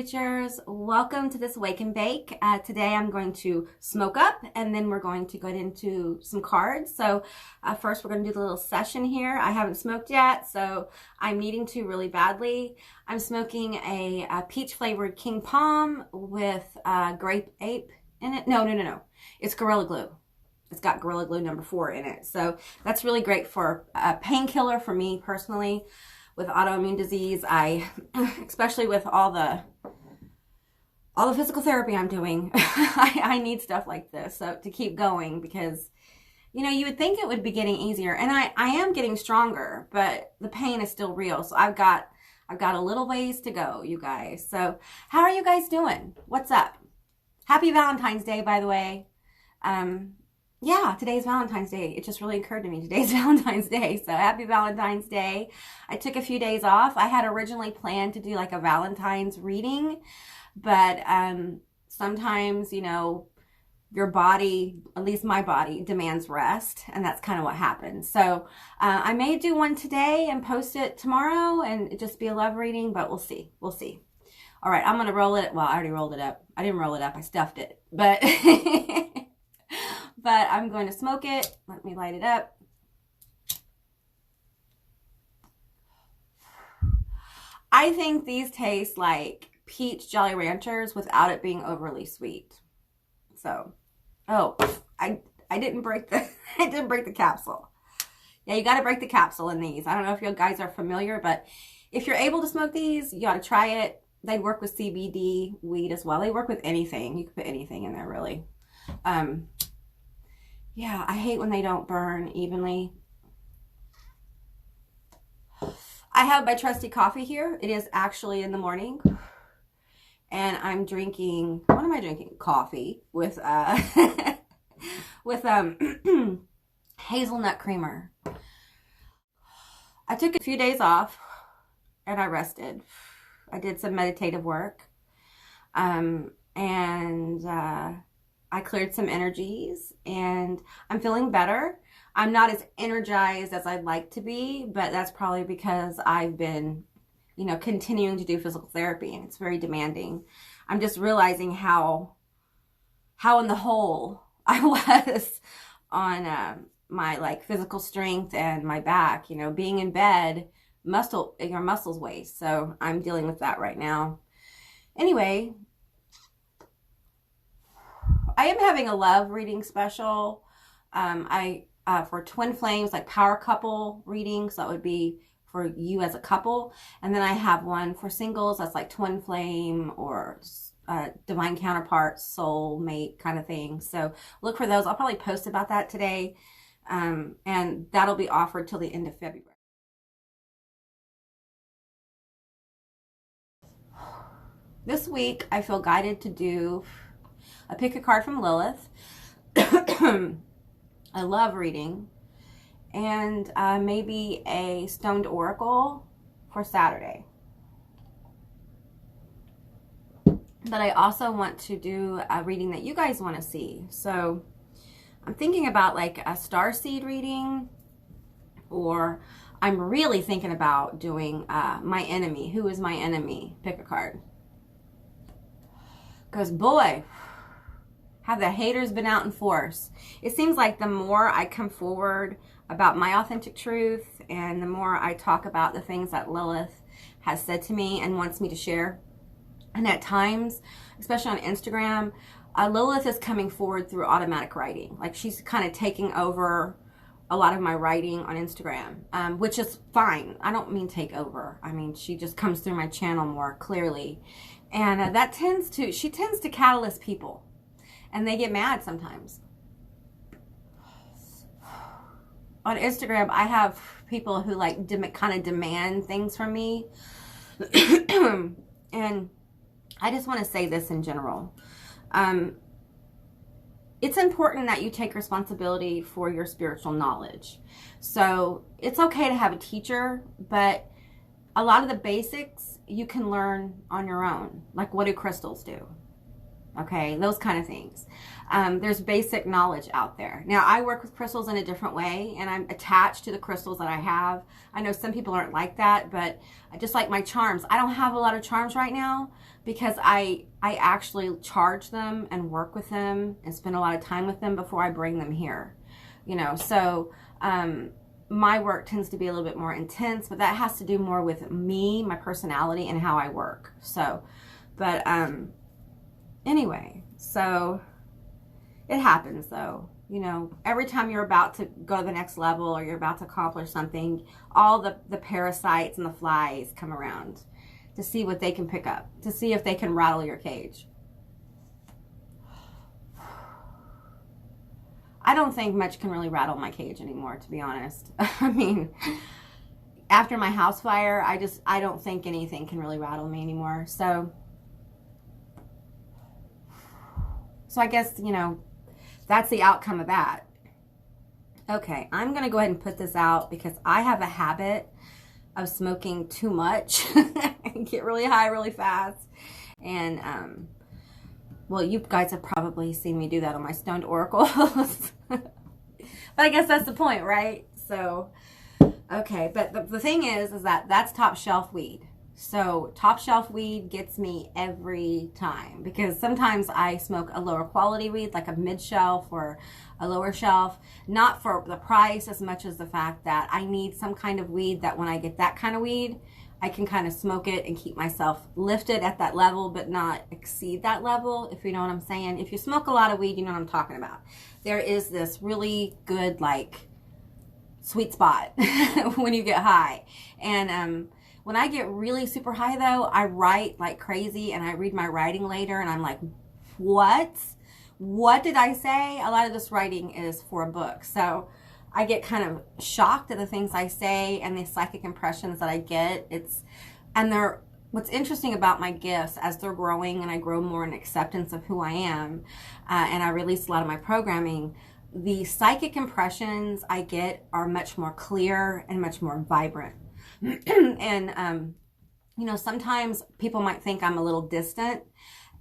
creatures, welcome to this Wake and Bake. Today I'm going to smoke up and then we're going to go into some cards. So first we're going to do the little session here. I haven't smoked yet, so I'm needing to really badly. I'm smoking a peach flavored King Palm with grape ape in it. No. It's Gorilla Glue. It's got Gorilla Glue number 4 in it. So that's really great for a painkiller for me personally. With autoimmune disease, especially with all the physical therapy I'm doing, I need stuff like this so to keep going, because you would think it would be getting easier, and I am getting stronger, but the pain is still real. So I've got a little ways to go, you guys. So how are you guys doing? What's up? Happy Valentine's Day, by the way. Yeah, today's Valentine's Day. It just really occurred to me. Today's Valentine's Day. So happy Valentine's Day. I took a few days off. I had originally planned to do like a Valentine's reading, but sometimes, your body, at least my body, demands rest, and that's kind of what happened. So I may do one today and post it tomorrow and it just be a love reading, but we'll see. We'll see. All right, I'm going to roll it. Well, I already rolled it up. I didn't roll it up. I stuffed it. But... but I'm going to smoke it. Let me light it up. I think these taste like peach Jolly Ranchers without it being overly sweet. So, oh, I didn't break the I didn't break the capsule. Yeah, you got to break the capsule in these. I don't know if you guys are familiar, but if you're able to smoke these, you got to try it. They work with CBD weed as well. They work with anything. You can put anything in there, really. Yeah, I hate when they don't burn evenly. I have my trusty coffee here. It is actually in the morning. And I'm drinking, what am I drinking? Coffee with with hazelnut creamer. I took a few days off and I rested. I did some meditative work. I cleared some energies and I'm feeling better. I'm not as energized as I'd like to be, but that's probably because I've been, continuing to do physical therapy and it's very demanding. I'm just realizing how in the hole I was on my physical strength and my back, being in bed, your muscles waste. So I'm dealing with that right now. Anyway, I am having a love reading special. For twin flames, like power couple readings. So that would be for you as a couple. And then I have one for singles. That's like twin flame or divine counterpart, soul mate kind of thing. So look for those. I'll probably post about that today. And that'll be offered till the end of February. This week, I feel guided to do I pick a card from Lilith, a love reading, and maybe a stoned oracle for Saturday. But I also want to do a reading that you guys want to see. So I'm thinking about like a starseed reading, or I'm really thinking about doing my enemy. Who is my enemy? Pick a card. Because boy, have the haters been out in force. It seems like the more I come forward about my authentic truth and the more I talk about the things that Lilith has said to me and wants me to share. And at times, especially on Instagram, Lilith is coming forward through automatic writing. Like she's kind of taking over a lot of my writing on Instagram, which is fine. I don't mean take over. I mean, she just comes through my channel more clearly. And she tends to catalyst people. And they get mad sometimes. On Instagram, I have people who kind of demand things from me. And I just want to say this in general. It's important that you take responsibility for your spiritual knowledge. So it's okay to have a teacher, but a lot of the basics you can learn on your own. Like, what do crystals do? okay? Those kind of things. There's basic knowledge out there. Now, I work with crystals in a different way, and I'm attached to the crystals that I have. I know some people aren't like that, but just like my charms, I don't have a lot of charms right now because I actually charge them and work with them and spend a lot of time with them before I bring them here, you know. So my work tends to be a little bit more intense, but that has to do more with me, my personality, and how I work. So, but anyway, so it happens though. You know, every time you're about to go to the next level or you're about to accomplish something, all the parasites and the flies come around to see what they can pick up, to see if they can rattle your cage. I don't think much can really rattle my cage anymore, to be honest. I mean, after my house fire, I don't think anything can really rattle me anymore. So I guess, you know, that's the outcome of that. Okay, I'm going to go ahead and put this out because I have a habit of smoking too much. I get really high really fast. And, well, you guys have probably seen me do that on my stoned oracles. But I guess that's the point, right? So, okay. But the thing is that that's top shelf weed. So top shelf weed gets me every time because sometimes I smoke a lower quality weed, like a mid shelf or a lower shelf, not for the price as much as the fact that I need some kind of weed that when I get that kind of weed, I can kind of smoke it and keep myself lifted at that level, but not exceed that level, if you know what I'm saying. If you smoke a lot of weed, you know what I'm talking about. There is this really good, like, sweet spot when you get high. And when I get really super high, though, I write like crazy, and I read my writing later, and I'm like, what? What did I say? A lot of this writing is for a book. So I get kind of shocked at the things I say and the psychic impressions that I get. What's interesting about my gifts as they're growing and I grow more in acceptance of who I am, and I release a lot of my programming, the psychic impressions I get are much more clear and much more vibrant. And, you know, sometimes people might think I'm a little distant,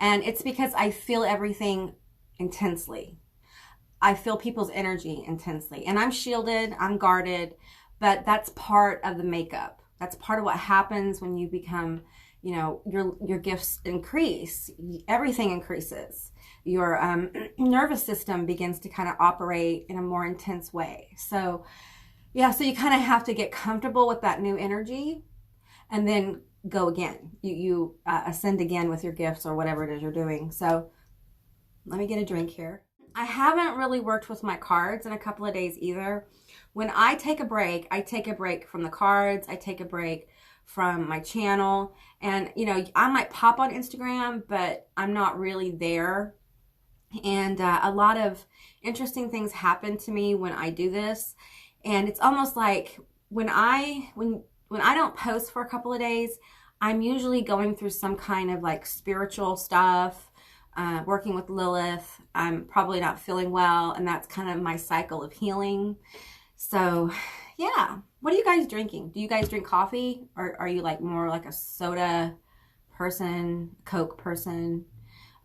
and it's because I feel everything intensely. I feel people's energy intensely, and I'm shielded, I'm guarded, but that's part of the makeup. That's part of what happens when you become, you know, your gifts increase. Everything increases. Your nervous system begins to kind of operate in a more intense way. So, yeah, so you kind of have to get comfortable with that new energy and then go again. You ascend again with your gifts or whatever it is you're doing. So let me get a drink here. I haven't really worked with my cards in a couple of days either. When I take a break from the cards, I take a break from my channel, and you know, I might pop on Instagram, but I'm not really there. And a lot of interesting things happen to me when I do this, and it's almost like when I don't post for a couple of days, I'm usually going through some kind of like spiritual stuff. Working with Lilith, I'm probably not feeling well, and that's kind of my cycle of healing. So, yeah. What are you guys drinking? Do you guys drink coffee, or are you like more like a soda person, Coke person?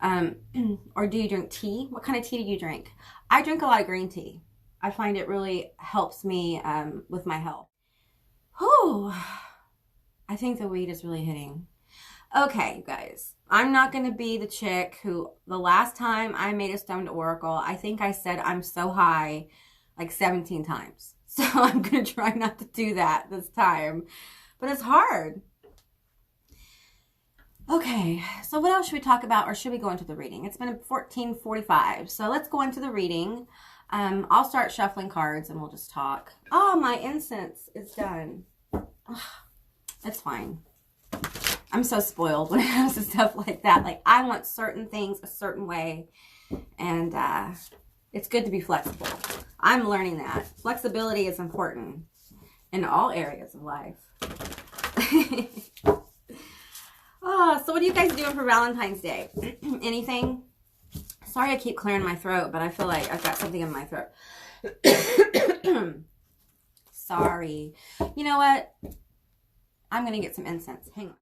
Or do you drink tea? What kind of tea do you drink? I drink a lot of green tea. I find it really helps me with my health. Whew. I think the weed is really hitting. Okay, you guys. I'm not going to be the chick who, the last time I made a stoned oracle, I think I said I'm so high like 17 times. So I'm going to try not to do that this time. But it's hard. Okay, so what else should we talk about, or should we go into the reading? It's been 14:45, so let's go into the reading. I'll start shuffling cards and we'll just talk. Oh, my incense is done. Oh, it's fine. I'm so spoiled when it comes to stuff like that. Like, I want certain things a certain way, and it's good to be flexible. I'm learning that. Flexibility is important in all areas of life. Oh, so what are you guys doing for Valentine's Day? Anything? Sorry I keep clearing my throat, but I feel like I've got something in my throat. Sorry. You know what? I'm going to get some incense. Hang on.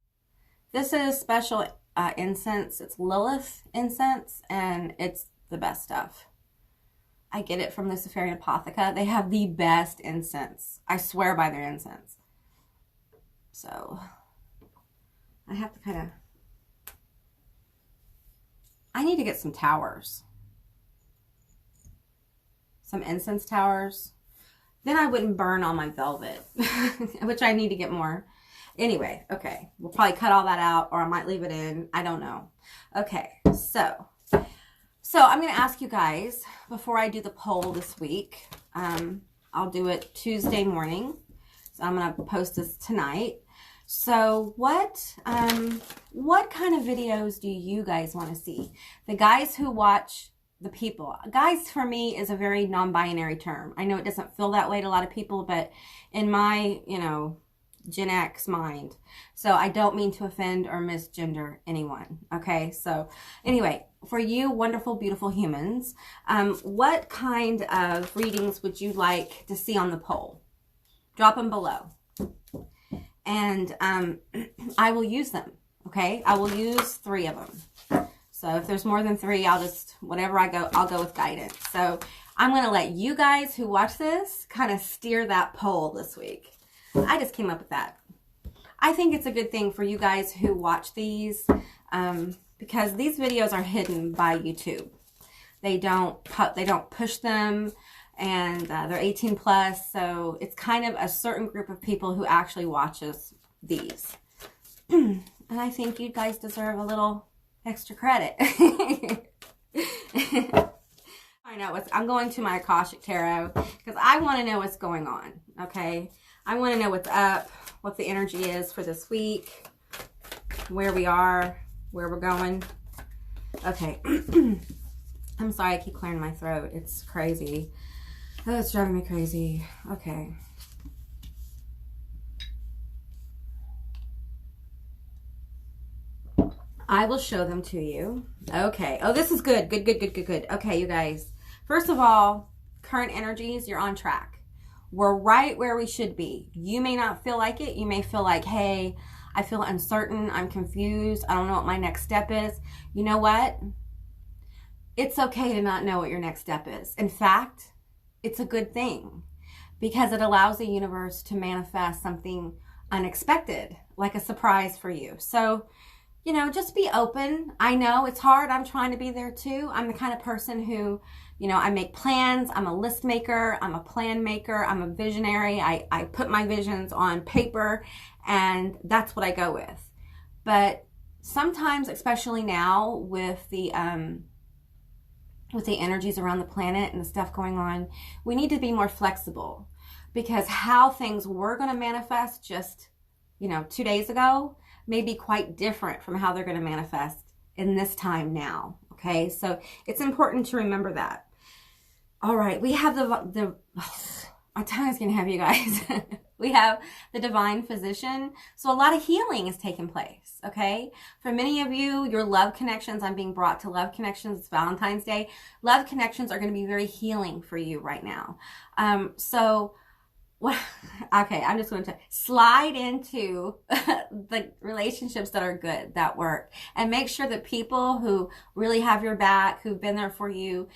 This is special incense. It's Lilith incense, and it's the best stuff. I get it from Luciferian Apotheca. They have the best incense. I swear by their incense. So I have to kind of, I need to get some towers. Some incense towers. Then I wouldn't burn all my velvet, which I need to get more. Anyway, okay. We'll probably cut all that out, or I might leave it in. I don't know. Okay, so I'm going to ask you guys, before I do the poll this week, I'll do it Tuesday morning. So I'm going to post this tonight. So what kind of videos do you guys want to see? The guys who watch the people. Guys, for me, is a very non-binary term. I know it doesn't feel that way to a lot of people, but in my, Gen X mind. So I don't mean to offend or misgender anyone. Okay. So anyway, for you wonderful, beautiful humans, what kind of readings would you like to see on the poll? Drop them below. And I will use them. Okay. I will use 3 of them. So if there's more than 3, I'll just, whatever I'll go with guidance. So I'm going to let you guys who watch this kind of steer that poll this week. I just came up with that. I think it's a good thing for you guys who watch these, because these videos are hidden by YouTube. They don't push them, and they're 18 plus. So it's kind of a certain group of people who actually watches these. And I think you guys deserve a little extra credit. I'm going to my Akashic Tarot because I want to know what's going on. Okay. I want to know what's up, what the energy is for this week, where we are, where we're going. Okay. I'm sorry I keep clearing my throat. It's crazy. Oh, it's driving me crazy. Okay. I will show them to you. Okay. Oh, this is good. Good. Okay, you guys. First of all, current energies, you're on track. We're right where we should be. You may not feel like it. You may feel like, hey, I feel uncertain. I'm confused. I don't know what my next step is. You know what? It's okay to not know what your next step is. In fact, it's a good thing because it allows the universe to manifest something unexpected, like a surprise for you. So, just be open. I know it's hard. I'm trying to be there too. I'm the kind of person who, I make plans. I'm a list maker. I'm a plan maker. I'm a visionary. I put my visions on paper, and that's what I go with. But sometimes, especially now with the energies around the planet and the stuff going on, we need to be more flexible, because how things were going to manifest just, 2 days ago may be quite different from how they're going to manifest in this time now. Okay. So it's important to remember that. All right. We have my tongue is going to have you guys. We have the divine physician. So a lot of healing is taking place. Okay. For many of you, your love connections, I'm being brought to love connections. It's Valentine's Day. Love connections are going to be very healing for you right now. Okay, I'm just going to slide into the relationships that are good, that work, and make sure that people who really have your back, who've been there for you,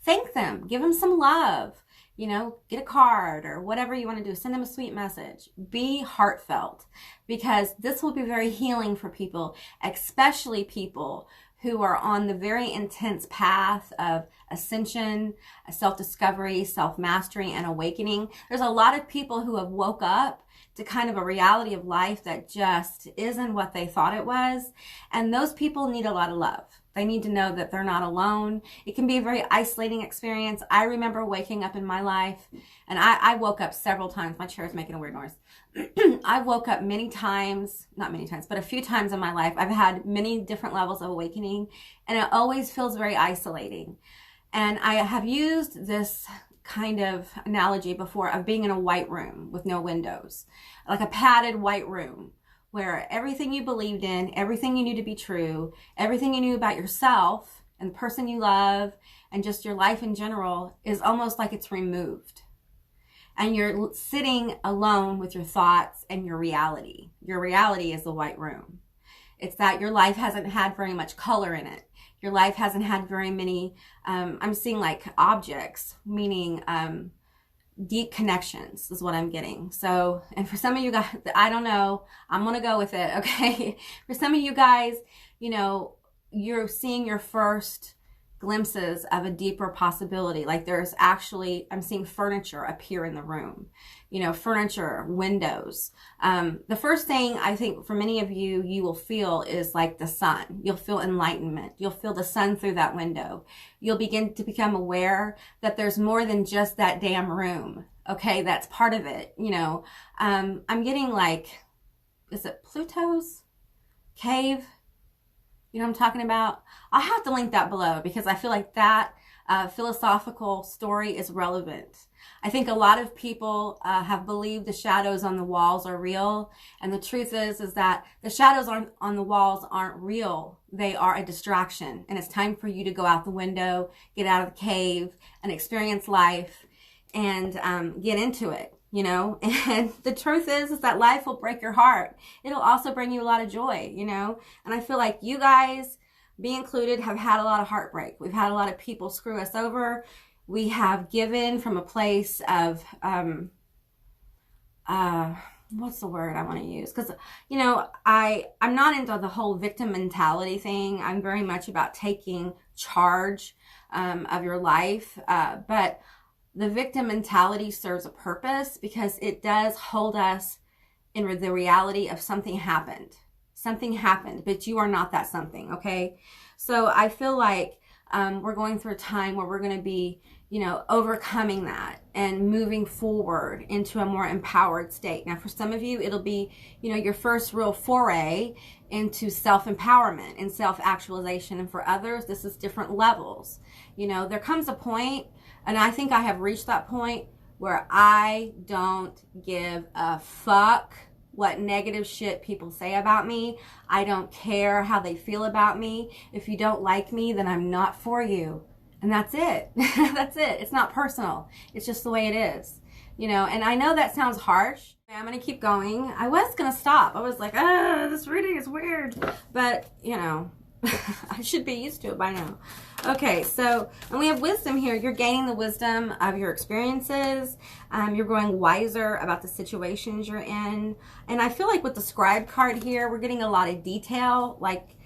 thank them, give them some love, get a card or whatever you want to do, send them a sweet message, be heartfelt, because this will be very healing for people, especially people who are on the very intense path of ascension, self-discovery, self-mastery, and awakening. There's a lot of people who have woke up to kind of a reality of life that just isn't what they thought it was. And those people need a lot of love. They need to know that they're not alone. It can be a very isolating experience. I remember waking up in my life, and I woke up several times. My chair is making a weird noise. I woke up many times, not many times, but a few times in my life. I've had many different levels of awakening, and it always feels very isolating. And I have used this kind of analogy before of being in a white room with no windows, like a padded white room, where everything you believed in, everything you knew to be true, everything you knew about yourself and the person you love and just your life in general is almost like it's removed. And you're sitting alone with your thoughts and your reality. Your reality is the white room. It's that your life hasn't had very much color in it. Your life hasn't had very many, I'm seeing like objects, meaning deep connections is what I'm getting. So, and for some of you guys, I don't know, I'm going to go with it, okay? For some of you guys, you know, you're seeing your first glimpses of a deeper possibility. Like there's actually, I'm seeing furniture appear in the room, you know, furniture, windows. The first thing I think for many of you, you will feel is like the sun. You'll feel enlightenment. You'll feel the sun through that window. You'll begin to become aware that there's more than just that damn room. Okay. That's part of it. You know, I'm getting like, is it Pluto's cave? You know what I'm talking about? I'll have to link that below because I feel like that philosophical story is relevant. I think a lot of people have believed the shadows on the walls are real. And the truth is that the shadows on the walls aren't real. They are a distraction. And it's time for you to go out the window, get out of the cave, and experience life and get into it. You know, and the truth is that life will break your heart. It'll also bring you a lot of joy, you know, and I feel like you guys, be included, have had a lot of heartbreak. We've had a lot of people screw us over. We have given from a place of, what's the word I want to use? Because, you know, I'm not into the whole victim mentality thing. I'm very much about taking charge of your life, but the victim mentality serves a purpose because it does hold us in the reality of something happened. Something happened, but you are not that something, okay? So I feel like we're going through a time where we're going to be, you know, overcoming that and moving forward into a more empowered state. Now, for some of you, it'll be, you know, your first real foray into self-empowerment and self-actualization. And for others, this is different levels. You know, there comes a point, and I think I have reached that point where I don't give a fuck what negative shit people say about me. I don't care how they feel about me. If you don't like me, then I'm not for you. And that's it. That's it. It's not personal. It's just the way it is. You know, and I know that sounds harsh. I'm going to keep going. I was going to stop. I was like, this reading is weird. But, you know, I should be used to it by now. Okay, so, and we have wisdom here. You're gaining the wisdom of your experiences. You're growing wiser about the situations you're in. And I feel like with the scribe card here, we're getting a lot of detail. Like,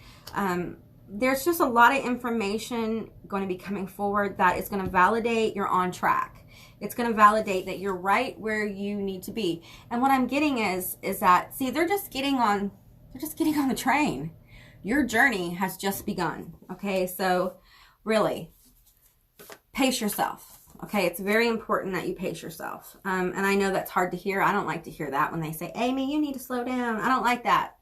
there's just a lot of information going to be coming forward that is going to validate you're on track. It's going to validate that you're right where you need to be. And what I'm getting is that, see, they're just getting on the train. Your journey has just begun. Okay, so really, pace yourself. Okay, it's very important that you pace yourself. And I know that's hard to hear. I don't like to hear that when they say, Amy, you need to slow down. I don't like that.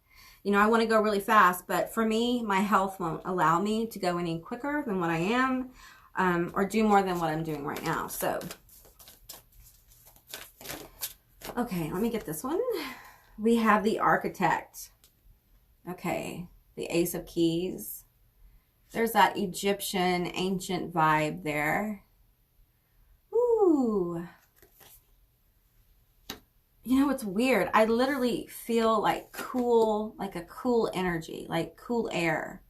You know, I want to go really fast, but for me, my health won't allow me to go any quicker than what I am, or do more than what I'm doing right now. So, okay, let me get this one. We have the Architect. Okay, the Ace of Keys. There's that Egyptian ancient vibe there. Ooh. You know, it's weird. I literally feel like cool, like a cool energy, like cool air,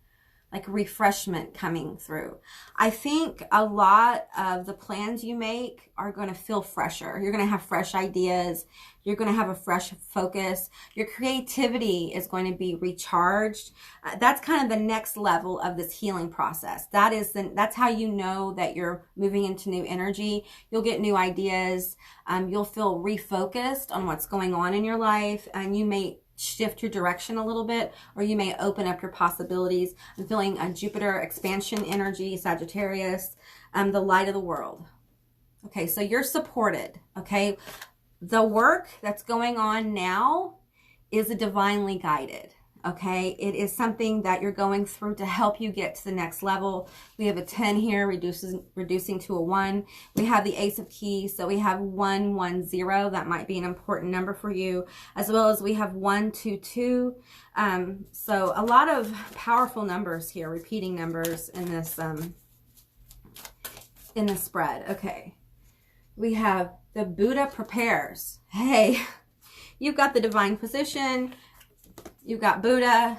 like refreshment coming through. I think a lot of the plans you make are going to feel fresher. You're going to have fresh ideas. You're going to have a fresh focus. Your creativity is going to be recharged. That's kind of the next level of this healing process. That's how you know that you're moving into new energy. You'll get new ideas. You'll feel refocused on what's going on in your life, and you may shift your direction a little bit, or you may open up your possibilities. I'm feeling a Jupiter expansion energy, Sagittarius, the light of the world. Okay, so you're supported, okay? The work that's going on now is divinely guided, okay? It is something that you're going through to help you get to the next level. We have a 10 here, reducing to a 1. We have the Ace of Keys, so we have 110. That might be an important number for you, as well as we have 122. So a lot of powerful numbers here, repeating numbers in this spread. Okay, we have the Buddha prepares. Hey, you've got the divine position. You've got Buddha.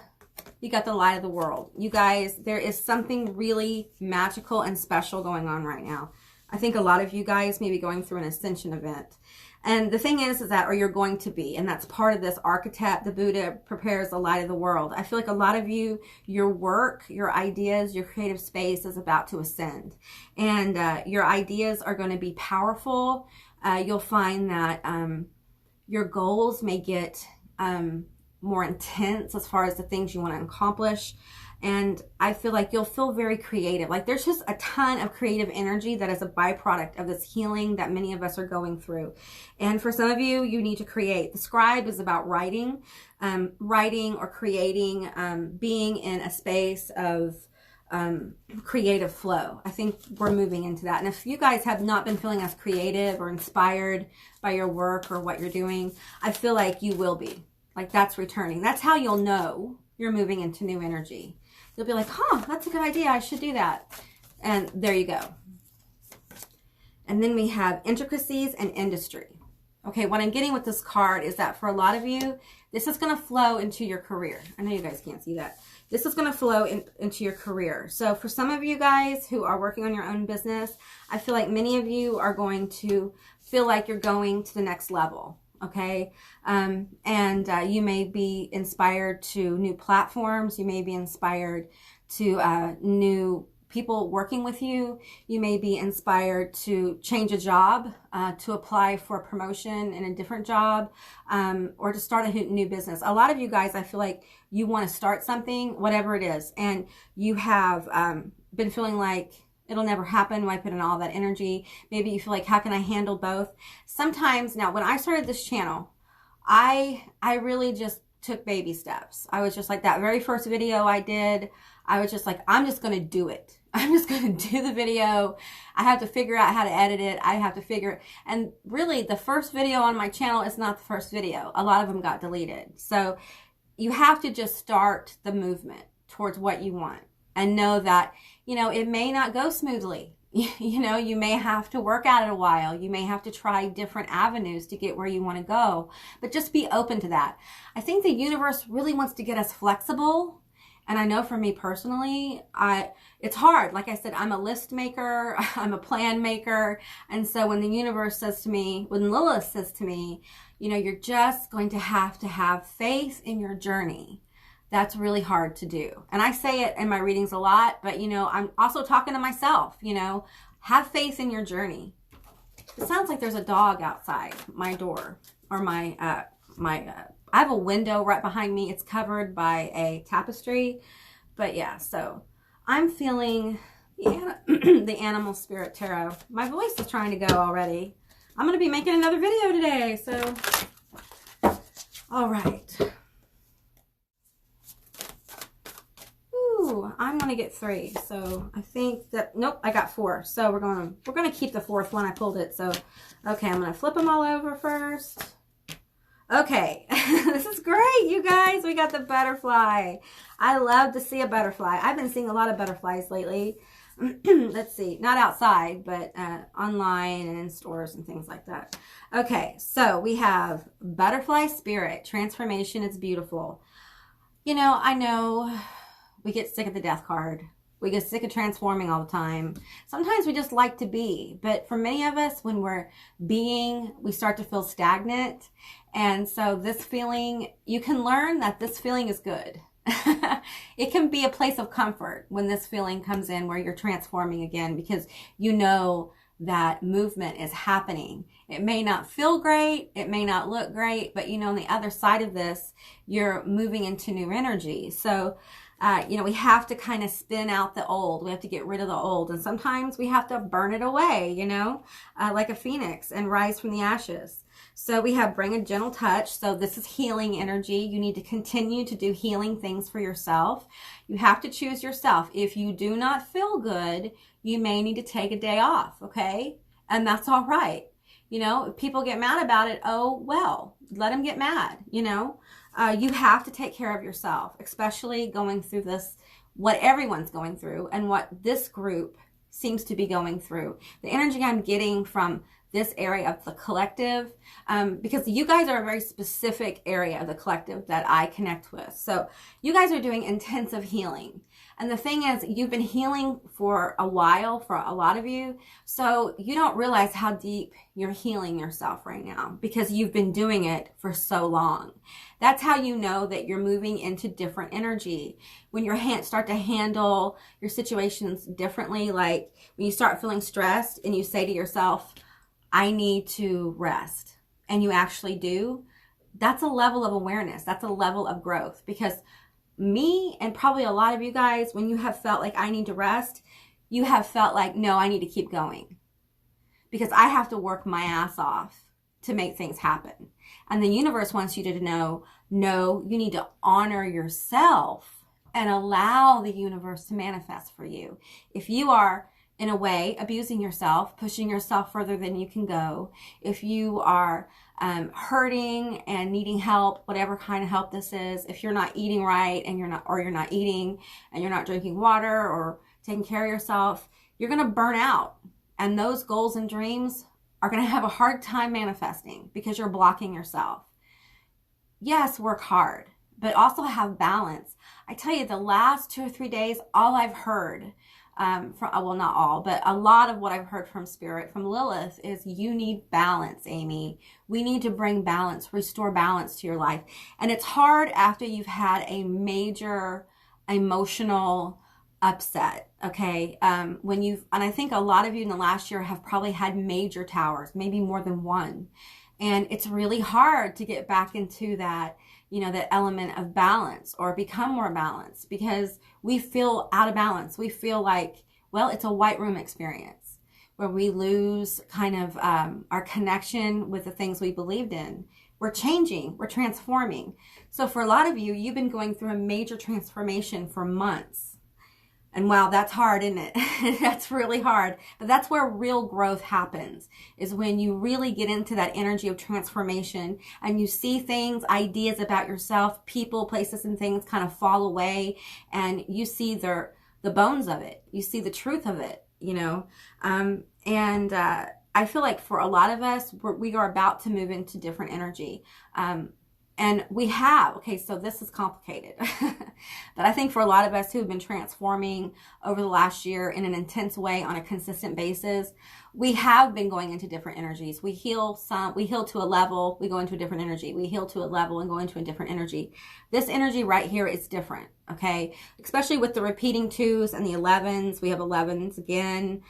you got the light of the world. You guys, there is something really magical and special going on right now. I think a lot of you guys may be going through an ascension event. And the thing is that, or you're going to be, and that's part of this archetype, the Buddha prepares the light of the world. I feel like a lot of you, your work, your ideas, your creative space is about to ascend. And your ideas are going to be powerful. You'll find that your goals may get more intense as far as the things you want to accomplish. And I feel like you'll feel very creative. Like there's just a ton of creative energy that is a byproduct of this healing that many of us are going through. And for some of you, you need to create. The scribe is about writing, writing or creating, being in a space of creative flow. I think we're moving into that. And if you guys have not been feeling as creative or inspired by your work or what you're doing, I feel like you will be. Like that's returning. That's how you'll know you're moving into new energy. You'll be like, huh, that's a good idea. I should do that. And there you go. And then we have intricacies and industry. Okay, what I'm getting with this card is that for a lot of you, this is going to flow into your career. I know you guys can't see that. This is going to flow into your career. So for some of you guys who are working on your own business, I feel like many of you are going to feel like you're going to the next level. Okay. You may be inspired to new platforms. You may be inspired to new people working with you. You may be inspired to change a job, to apply for a promotion in a different job, or to start a new business. A lot of you guys, I feel like you want to start something, whatever it is, and you have been feeling like it'll never happen. Why put in all that energy? Maybe you feel like, how can I handle both? Sometimes, now when I started this channel, I really just took baby steps. I was just like, that very first video I did, I was just like, I'm just going to do it. I'm just going to do the video. I have to figure out how to edit it. I have to figure, and really the first video on my channel is not the first video. A lot of them got deleted. So you have to just start the movement towards what you want and know that, you know, it may not go smoothly. You know, you may have to work at it a while. You may have to try different avenues to get where you want to go, but just be open to that. I think the universe really wants to get us flexible. And I know for me personally, it's hard. Like I said, I'm a list maker. I'm a plan maker. And so when the universe says to me, when Lilith says to me, you know, you're just going to have faith in your journey. That's really hard to do. And I say it in my readings a lot, but you know, I'm also talking to myself, you know, have faith in your journey. It sounds like there's a dog outside my door, or I have a window right behind me. It's covered by a tapestry, but yeah, so I'm feeling the Animal Spirit Tarot. My voice is trying to go already. I'm going to be making another video today, so all right. I'm going to get 3. So I think that, nope, I got 4. So we're going to keep the 4th one. I pulled it. So, okay, I'm going to flip them all over first. Okay. This is great, you guys. We got the butterfly. I love to see a butterfly. I've been seeing a lot of butterflies lately. Let's see, not outside, but online and in stores and things like that. Okay. So we have butterfly spirit. Transformation is beautiful. You know, I know we get sick of the death card. We get sick of transforming all the time. Sometimes we just like to be. But for many of us, when we're being, we start to feel stagnant. And so this feeling, you can learn that this feeling is good. It can be a place of comfort when this feeling comes in where you're transforming again, because you know that movement is happening. It may not feel great. It may not look great. But, you know, on the other side of this, you're moving into new energy. So, you know, we have to kind of spin out the old. We have to get rid of the old. And sometimes we have to burn it away, you know, like a phoenix, and rise from the ashes. So we have bring a gentle touch. So this is healing energy. You need to continue to do healing things for yourself. You have to choose yourself. If you do not feel good, you may need to take a day off, okay? And that's all right. You know, if people get mad about it, oh, well, let them get mad, you know? You have to take care of yourself, especially going through this, what everyone's going through and what this group seems to be going through. The energy I'm getting from this area of the collective, because you guys are a very specific area of the collective that I connect with. So you guys are doing intensive healing. And the thing is, you've been healing for a while, for a lot of you. So you don't realize how deep you're healing yourself right now because you've been doing it for so long. That's how you know that you're moving into different energy. When your hands start to handle your situations differently, like when you start feeling stressed and you say to yourself, I need to rest, and you actually do, that's a level of awareness. That's a level of growth. Because me and probably a lot of you guys, when you have felt like I need to rest, you have felt like, no, I need to keep going because I have to work my ass off to make things happen. And the universe wants you to know, no, you need to honor yourself and allow the universe to manifest for you. If you are, in a way, abusing yourself, pushing yourself further than you can go, if you are hurting and needing help, whatever kind of help this is, if you're not eating right and you're not eating and you're not drinking water or taking care of yourself, you're going to burn out. And those goals and dreams are going to have a hard time manifesting because you're blocking yourself. Yes, work hard, but also have balance. I tell you, the last 2 or 3 days, all I've heard well, not all, but a lot of what I've heard from Spirit, from Lilith, is you need balance, Amy. We need to bring balance, restore balance to your life. And it's hard after you've had a major emotional upset, okay? And I think a lot of you in the last year have probably had major towers, maybe more than one. And it's really hard to get back into that, that element of balance or become more balanced because we feel out of balance. We feel like, well, it's a white room experience where we lose kind of our connection with the things we believed in. We're changing, we're transforming. So for a lot of you, you've been going through a major transformation for months. And wow, that's hard, isn't it? That's really hard. But that's where real growth happens, is when you really get into that energy of transformation and you see things, ideas about yourself, people, places, and things kind of fall away, and you see the bones of it. You see the truth of it, I feel like for a lot of us, we are about to move into different energy. And we have, okay, so this is complicated. But I think for a lot of us who have been transforming over the last year in an intense way on a consistent basis, we have been going into different energies. We heal to a level, we go into a different energy. We heal to a level and go into a different energy. This energy right here is different, okay? Especially with the repeating 2s and the 11s. We have 11s again.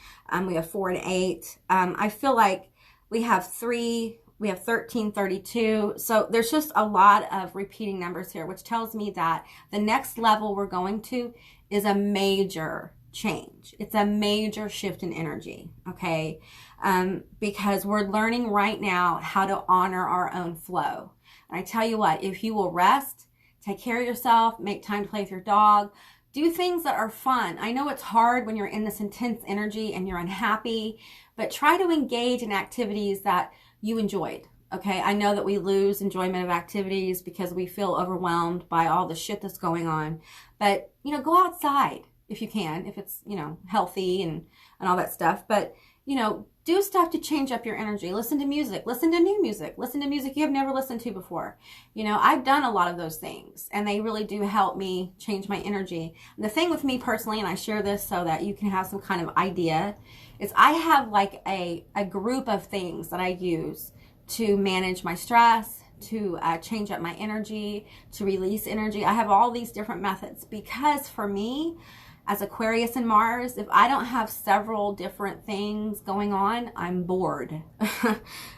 We have 4 and 8. I feel like we have 3. We have 13, 32. So there's just a lot of repeating numbers here, which tells me that the next level we're going to is a major change. It's a major shift in energy, okay? Because we're learning right now how to honor our own flow. And I tell you what, if you will rest, take care of yourself, make time to play with your dog, do things that are fun. I know it's hard when you're in this intense energy and you're unhappy, but try to engage in activities that you enjoyed, okay? I know that we lose enjoyment of activities because we feel overwhelmed by all the shit that's going on. But, go outside if you can, if it's, healthy and all that stuff. But, do stuff to change up your energy. Listen to music. Listen to new music. Listen to music you have never listened to before. I've done a lot of those things, and they really do help me change my energy. And the thing with me personally, and I share this so that you can have some kind of idea, is I have like a group of things that I use to manage my stress, to change up my energy, to release energy. I have all these different methods because for me, as Aquarius and Mars, if I don't have several different things going on, I'm bored.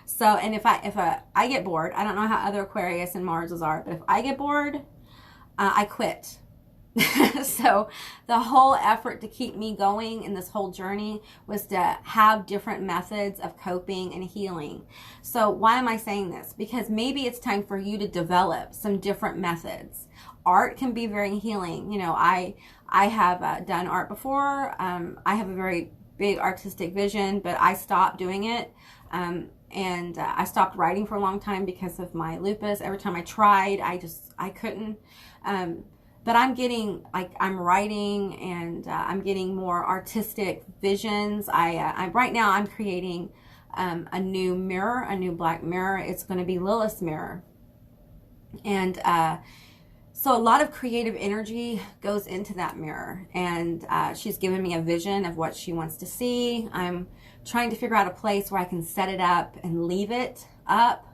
So, and if I get bored, I don't know how other Aquarius and Marses are, but if I get bored, I quit. So the whole effort to keep me going in this whole journey was to have different methods of coping and healing. So why am I saying this? Because maybe it's time for you to develop some different methods. Art can be very healing. I have done art before. I have a very big artistic vision, but I stopped doing it. And I stopped writing for a long time because of my lupus. Every time I tried, I couldn't. But I'm getting, I'm writing and I'm getting more artistic visions. Right now I'm creating a new mirror, a new black mirror. It's going to be Lilith's mirror. And so a lot of creative energy goes into that mirror. And she's given me a vision of what she wants to see. I'm trying to figure out a place where I can set it up and leave it up.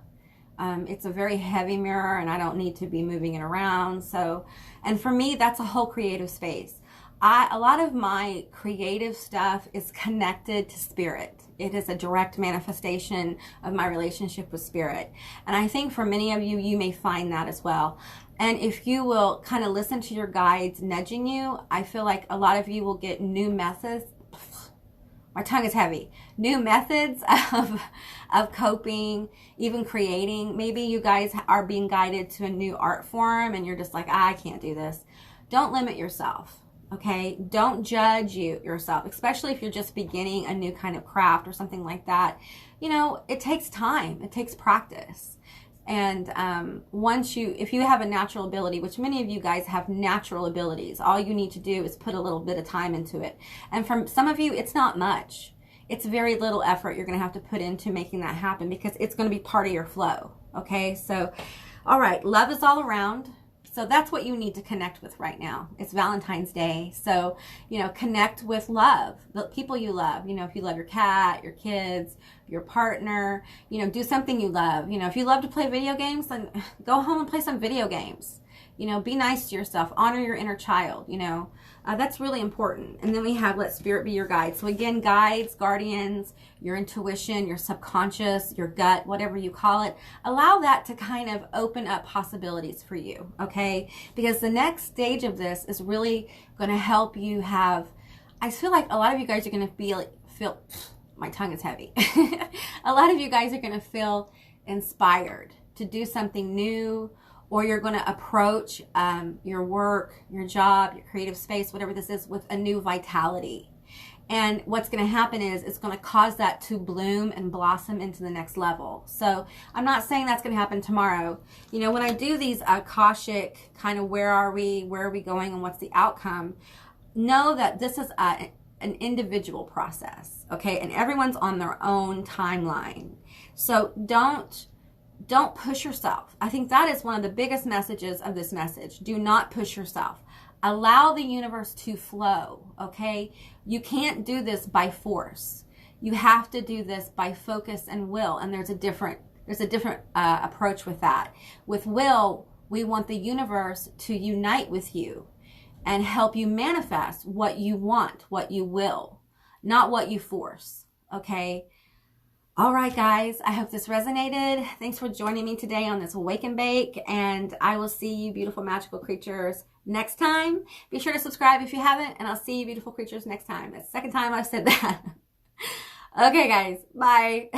It's a very heavy mirror and I don't need to be moving it around. So, and for me, that's a whole creative space. A lot of my creative stuff is connected to spirit. It is a direct manifestation of my relationship with spirit. And I think for many of you, you may find that as well. And if you will kind of listen to your guides nudging you, I feel like a lot of you will get new methods. My tongue is heavy. New methods of coping, even creating. Maybe you guys are being guided to a new art form and you're just like, I can't do this. Don't limit yourself. Okay, don't judge yourself, especially if you're just beginning a new kind of craft or something like that. You know, it takes time, it takes practice. And if you have a natural ability, which many of you guys have natural abilities, all you need to do is put a little bit of time into it. And for some of you, it's not much. It's very little effort you're going to have to put into making that happen because it's going to be part of your flow. Okay, so, all right, love is all around. So that's what you need to connect with right now. It's Valentine's Day. So, you know, connect with love, the people you love. You know, if you love your cat, your kids, your partner, you know, do something you love. You know, if you love to play video games, then go home and play some video games. You know, be nice to yourself. Honor your inner child, you know. That's really important. And then we have let spirit be your guide. So again, guides, guardians, your intuition, your subconscious, your gut, whatever you call it. Allow that to kind of open up possibilities for you, okay? Because the next stage of this is really going to help you have, I feel like a lot of you guys are going to feel, my tongue is heavy. A lot of you guys are going to feel inspired to do something new, or you're going to approach your work, your job, your creative space, whatever this is, with a new vitality. And what's going to happen is it's going to cause that to bloom and blossom into the next level. So I'm not saying that's going to happen tomorrow. You know, when I do these Akashic kind of where are we going, and what's the outcome, know that this is an individual process, okay? And everyone's on their own timeline. So don't push yourself. I think that is one of the biggest messages of this message. Do not push yourself. Allow the universe to flow, okay? You can't do this by force. You have to do this by focus and will, and there's a different approach with that. With will, we want the universe to unite with you and help you manifest what you want, what you will, not what you force, okay? All right, guys, I hope this resonated. Thanks for joining me today on this Wake and Bake, and I will see you beautiful magical creatures next time. Be sure to subscribe if you haven't, and I'll see you beautiful creatures next time. That's the second time I've said that. Okay, guys, bye.